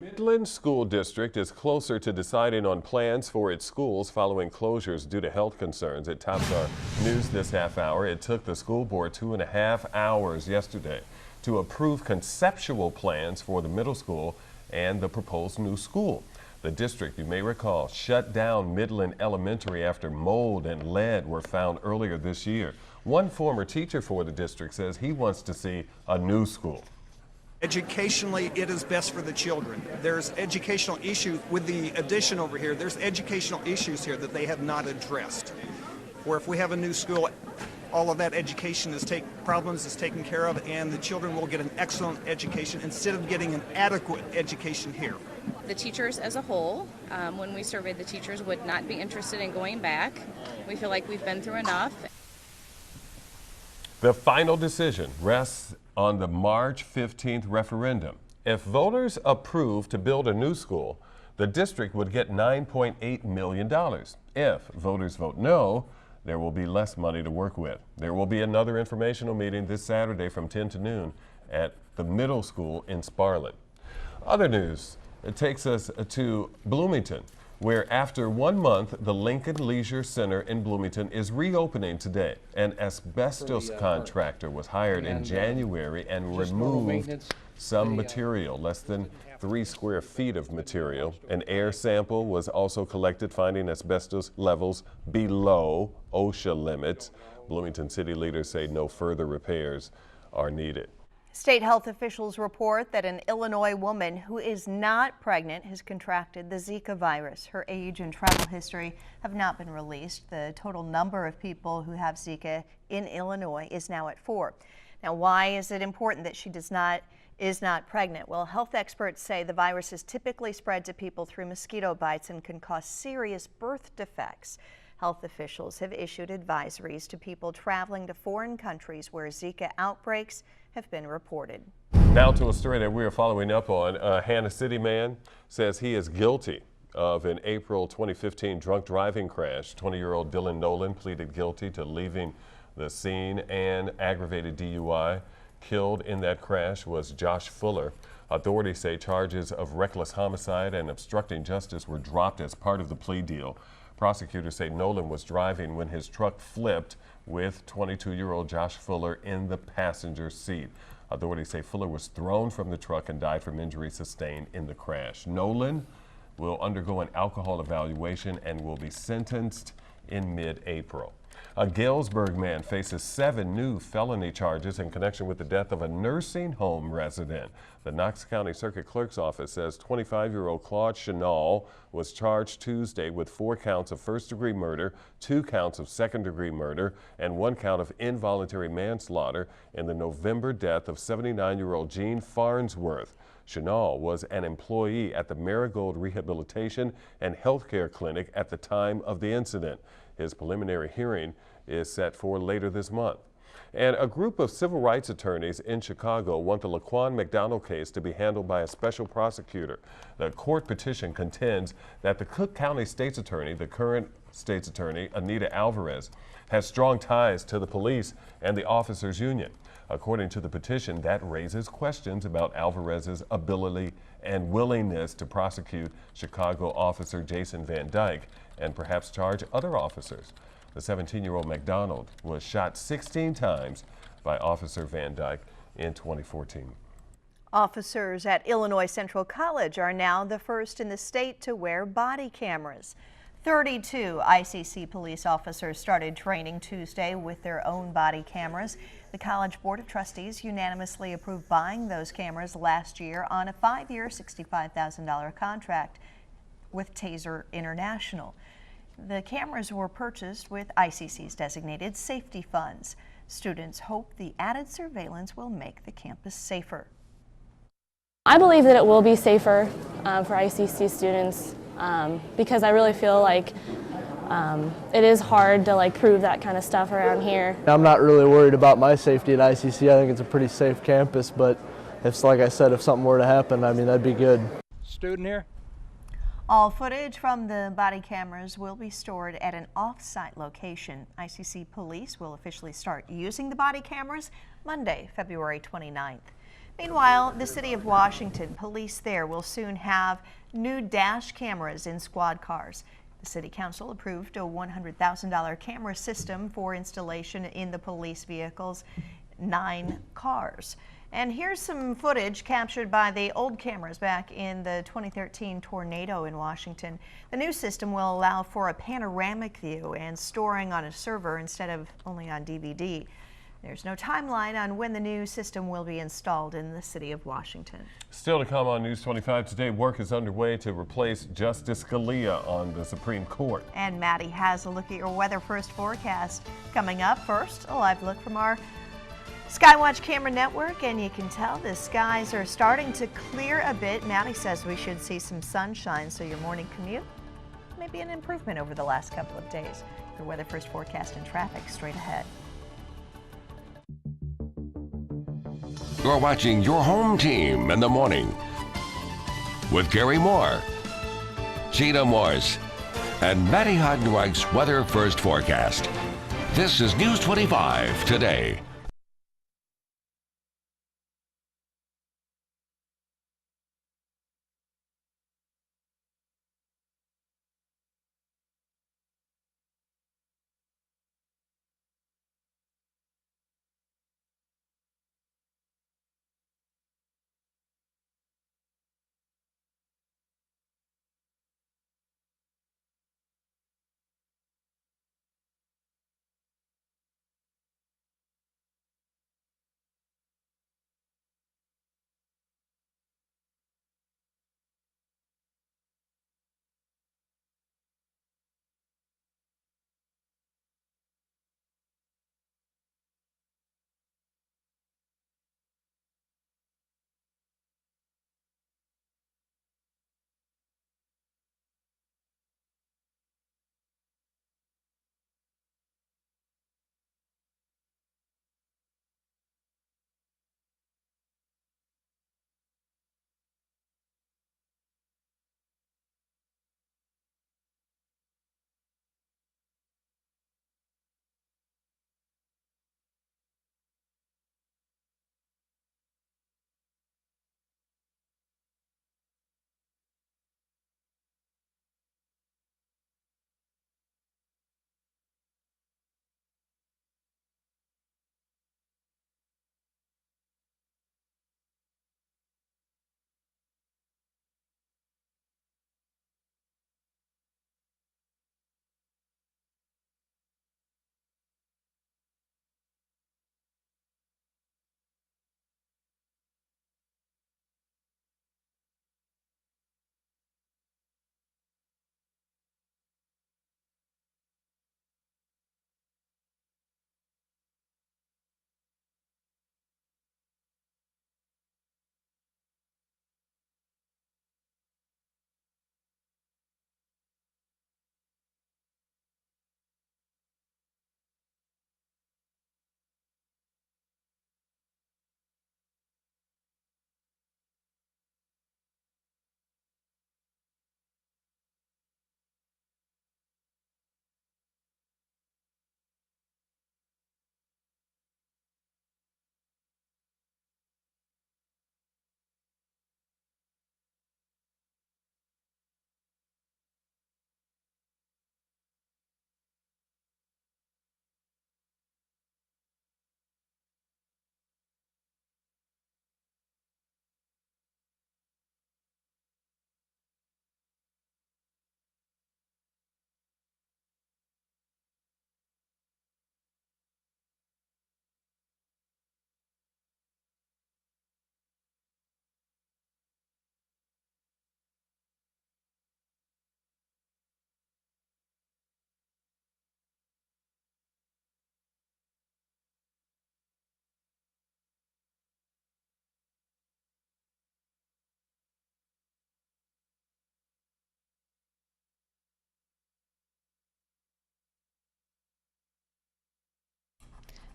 Midland School District is closer to deciding on plans for its schools following closures due to health concerns. It tops our news this half hour. It took the school board 2.5 hours yesterday to approve conceptual plans for the middle school and the proposed new school. The district, you may recall, shut down Midland Elementary after mold and lead were found earlier this year. One former teacher for the district says he wants to see a new school. Educationally, it is best for the children. There's educational issues with the addition over here. There's educational issues here that they have not addressed. Where if we have a new school, all of that education problems is taken care of, and the children will get an excellent education instead of getting an adequate education here. The teachers as a whole, when we surveyed the teachers, would not be interested in going back. We feel like we've been through enough. The final decision rests on the March 15th referendum. If voters approve to build a new school, the district would get $9.8 million. If voters vote no, there will be less money to work with. There will be another informational meeting this Saturday from 10 to noon at the middle school in Sparlin. Other news, it takes us to Bloomington, where after 1 month, the Lincoln Leisure Center in Bloomington is reopening today. An asbestos contractor was hired in January and removed some material, less than 3 square feet of material. An air sample was also collected, finding asbestos levels below OSHA limits. Bloomington city leaders say no further repairs are needed. State health officials report that an Illinois woman who is not pregnant has contracted the Zika virus. Her age and travel history have not been released. The total number of people who have Zika in Illinois is now at 4. Now, why is it important that she is not pregnant? Well, health experts say the virus is typically spread to people through mosquito bites and can cause serious birth defects. Health officials have issued advisories to people traveling to foreign countries where Zika outbreaks have been reported. Now to a story that we are following up on. A Hannah City man says he is guilty of an April 2015 drunk driving crash. 20-year-old Dylan Nolan pleaded guilty to leaving the scene and aggravated DUI. Killed in that crash was Josh Fuller. Authorities say charges of reckless homicide and obstructing justice were dropped as part of the plea deal. Prosecutors say Nolan was driving when his truck flipped with 22-year-old Josh Fuller in the passenger seat. Authorities say Fuller was thrown from the truck and died from injuries sustained in the crash. Nolan will undergo an alcohol evaluation and will be sentenced in mid-April. A Galesburg man faces 7 new felony charges in connection with the death of a nursing home resident. The Knox County Circuit Clerk's office says 25-year-old Claude Chenal was charged Tuesday with 4 counts of first-degree murder, 2 counts of second-degree murder, and 1 count of involuntary manslaughter in the November death of 79-year-old Gene Farnsworth. Chenal was an employee at the Marigold Rehabilitation and Healthcare Clinic at the time of the incident. His preliminary hearing is set for later this month. And a group of civil rights attorneys in Chicago want the Laquan McDonald case to be handled by a special prosecutor. The court petition contends that the Cook County State's Attorney, the current State's Attorney, Anita Alvarez, has strong ties to the police and the officers' union. According to the petition, that raises questions about Alvarez's ability and willingness to prosecute Chicago officer Jason Van Dyke and perhaps charge other officers. The 17-year-old McDonald was shot 16 times by Officer Van Dyke in 2014. Officers at Illinois Central College are now the first in the state to wear body cameras. 32 ICC police officers started training Tuesday with their own body cameras. The College Board of Trustees unanimously approved buying those cameras last year on a 5-year, $65,000 contract with Taser International. The cameras were purchased with ICC's designated safety funds. Students hope the added surveillance will make the campus safer. I believe that it will be safer for ICC students because I really feel like it is hard to prove that kind of stuff around here. I'm not really worried about my safety at ICC. I think it's a pretty safe campus, but if, like I said, if something were to happen, I mean, that'd be good. Student here. All footage from the body cameras will be stored at an off-site location. ICC police will officially start using the body cameras Monday, February 29th. Meanwhile, the city of Washington, police there will soon have new dash cameras in squad cars. The city council approved a $100,000 camera system for installation in the police vehicles, 9 cars. And here's some footage captured by the old cameras back in the 2013 tornado in Washington. The new system will allow for a panoramic view and storing on a server instead of only on DVD. There's no timeline on when the new system will be installed in the city of Washington. Still to come on News 25 today, work is underway to replace Justice Scalia on the Supreme Court. And Maddie has a look at your weather first forecast. Coming up first, a live look from our Skywatch Camera Network, and you can tell the skies are starting to clear a bit. Maddie says we should see some sunshine, so your morning commute may be an improvement over the last couple of days. Your weather first forecast and traffic straight ahead. You're watching your home team in the morning with Gary Moore, Gina Morse, and Matty Hoddenweich's Weather First Forecast. This is News 25 today.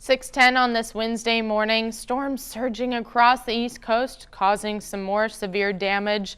.610 on this Wednesday morning. Storms surging across the East Coast, causing some more severe damage.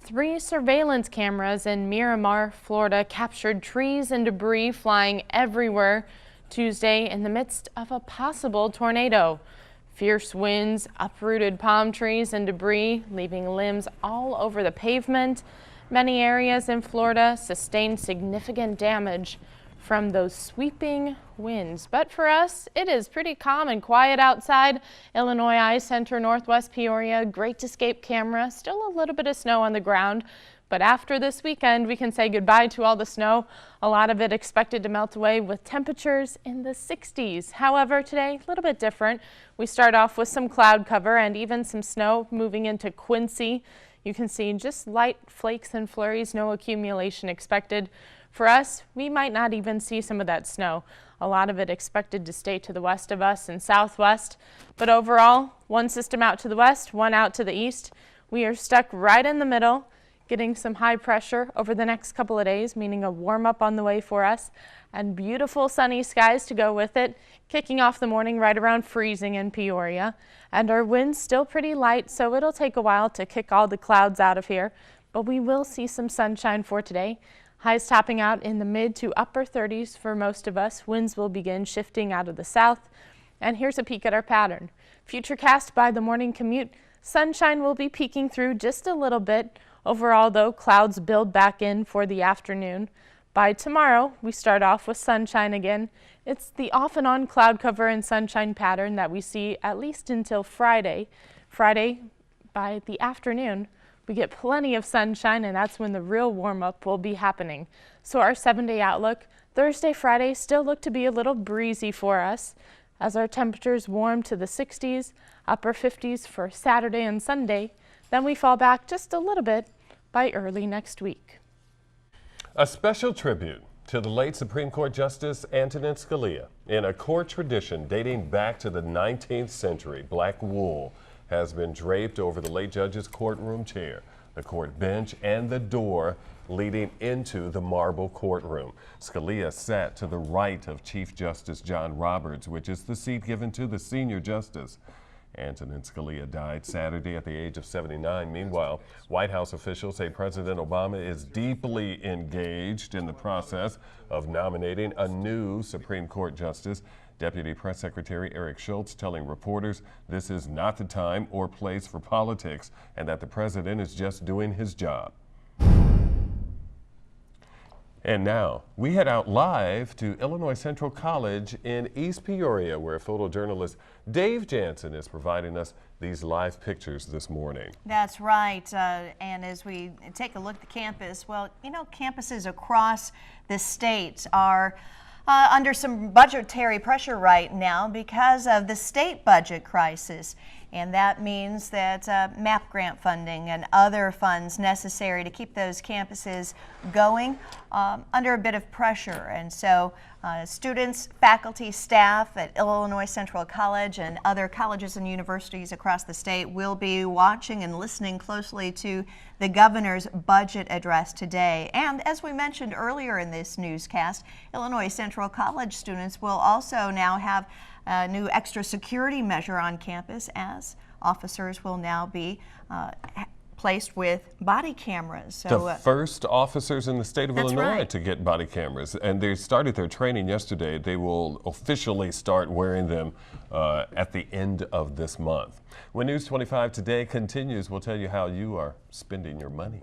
3 surveillance cameras in Miramar, Florida, captured trees and debris flying everywhere Tuesday in the midst of a possible tornado. Fierce winds uprooted palm trees and debris, leaving limbs all over the pavement. Many areas in Florida sustained significant damage from those sweeping winds. But for us, it is pretty calm and quiet outside. Illinois Eye Center, Northwest Peoria, Great Escape camera, still a little bit of snow on the ground. But after this weekend, we can say goodbye to all the snow. A lot of it expected to melt away with temperatures in the 60s. However, today, a little bit different. We start off with some cloud cover and even some snow moving into Quincy. You can see just light flakes and flurries, no accumulation expected. For us, we might not even see some of that snow. A lot of it expected to stay to the west of us and southwest. But overall, one system out to the west, one out to the east. We are stuck right in the middle, getting some high pressure over the next couple of days, meaning a warm up on the way for us, and beautiful sunny skies to go with it, kicking off the morning right around freezing in Peoria. And our wind's still pretty light, so it'll take a while to kick all the clouds out of here, but we will see some sunshine for today. Highs topping out in the mid to upper 30s for most of us. Winds will begin shifting out of the south. And here's a peek at our pattern. Futurecast by the morning commute. Sunshine will be peeking through just a little bit. Overall, though, clouds build back in for the afternoon. By tomorrow, we start off with sunshine again. It's the off and on cloud cover and sunshine pattern that we see at least until Friday. Friday, by the afternoon, we get plenty of sunshine, and that's when the real warm-up will be happening. So our 7-day outlook, Thursday, Friday still look to be a little breezy for us as our temperatures warm to the 60s, upper 50s for Saturday and Sunday. Then we fall back just a little bit by early next week. A special tribute to the late Supreme Court Justice Antonin Scalia. In a court tradition dating back to the 19th century, black wool has been draped over the late judge's courtroom chair, the court bench, and the door leading into the marble courtroom. Scalia sat to the right of Chief Justice John Roberts, which is the seat given to the senior justice. Antonin Scalia died Saturday at the age of 79. Meanwhile, White House officials say President Obama is deeply engaged in the process of nominating a new Supreme Court justice. Deputy Press Secretary Eric Schultz telling reporters this is not the time or place for politics and that the president is just doing his job. And now we head out live to Illinois Central College in East Peoria, where photojournalist Dave Jansen is providing us these live pictures this morning. That's right. And as we take a look at the campus, well, you know, campuses across the state are under some budgetary pressure right now because of the state budget crisis. And that means that MAP grant funding and other funds necessary to keep those campuses going under a bit of pressure. And so students, faculty, staff at Illinois Central College and other colleges and universities across the state will be watching and listening closely to the governor's budget address today. And as we mentioned earlier in this newscast, Illinois Central College students will also now have a new extra security measure on campus, as officers will now be placed with body cameras. So, the first officers in the state of Illinois right. to get body cameras, and they started their training yesterday. They will officially start wearing them at the end of this month. When News 25 Today continues, we'll tell you how you are spending your money.